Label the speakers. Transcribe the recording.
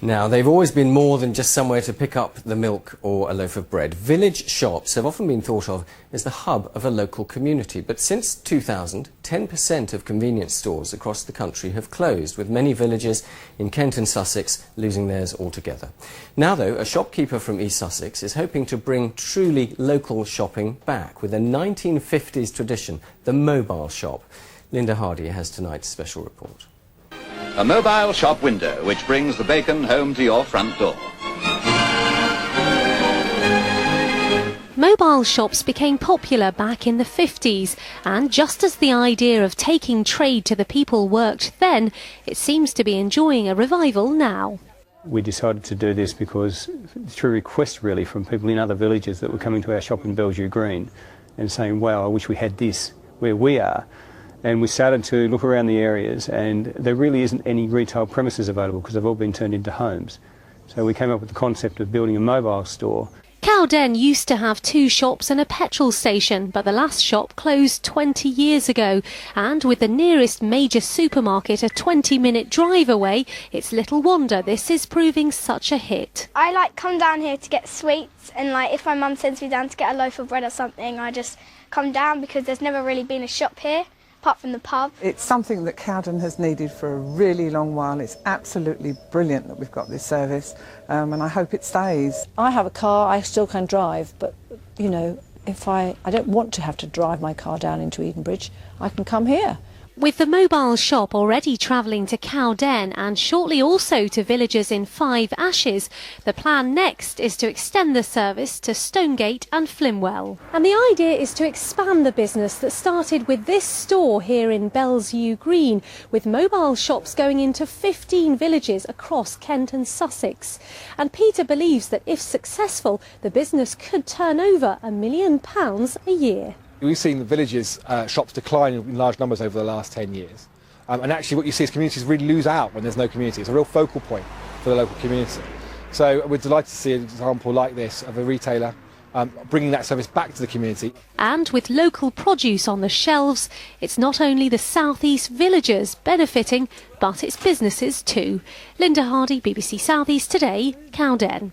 Speaker 1: Now, they've always been more than just somewhere to pick up the milk or a loaf of bread. Village shops have often been thought of as the hub of a local community. But since 2000, 10% of convenience stores across the country have closed, with many villages in Kent and Sussex losing theirs altogether. Now, though, a shopkeeper from East Sussex is hoping to bring truly local shopping back with a 1950s tradition, the mobile shop. Linda Hardy has tonight's special report.
Speaker 2: A mobile shop window which brings the bacon home to your front door.
Speaker 3: Mobile shops became popular back in the 50s, and just as the idea of taking trade to the people worked then, it seems to be enjoying a revival now.
Speaker 4: We decided to do this because through requests really from people in other villages that were coming to our shop in Bellevue Green and saying, wow, I wish we had this where we are. And we started to look around the areas, and there really isn't any retail premises available because they've all been turned into homes. So we came up with the concept of building a mobile store.
Speaker 3: Cowden used to have 2 shops and a petrol station, but the last shop closed 20 years ago. And with the nearest major supermarket a 20-minute drive away, it's little wonder this is proving such a hit.
Speaker 5: I come down here to get sweets, and if my mum sends me down to get a loaf of bread or something, I just come down because there's never really been a shop here, apart from the pub.
Speaker 6: It's something that Cowden has needed for a really long while. It's absolutely brilliant that we've got this service, and I hope it stays.
Speaker 7: I have a car, I still can drive, but if I don't want to have to drive my car down into Edenbridge, I can come here.
Speaker 3: With the mobile shop already travelling to Cowden and shortly also to villages in 5 Ashes, the plan next is to extend the service to Stonegate and Flimwell. And the idea is to expand the business that started with this store here in Bellevue Green, with mobile shops going into 15 villages across Kent and Sussex. And Peter believes that if successful, the business could turn over £1 million a year.
Speaker 8: We've seen the villages' shops decline in large numbers over the last 10 years. And actually what you see is communities really lose out when there's no community. It's a real focal point for the local community. So we're delighted to see an example like this of a retailer bringing that service back to the community.
Speaker 3: And with local produce on the shelves, it's not only the South East villagers benefiting, but it's businesses too. Linda Hardy, BBC South East Today, Cowden.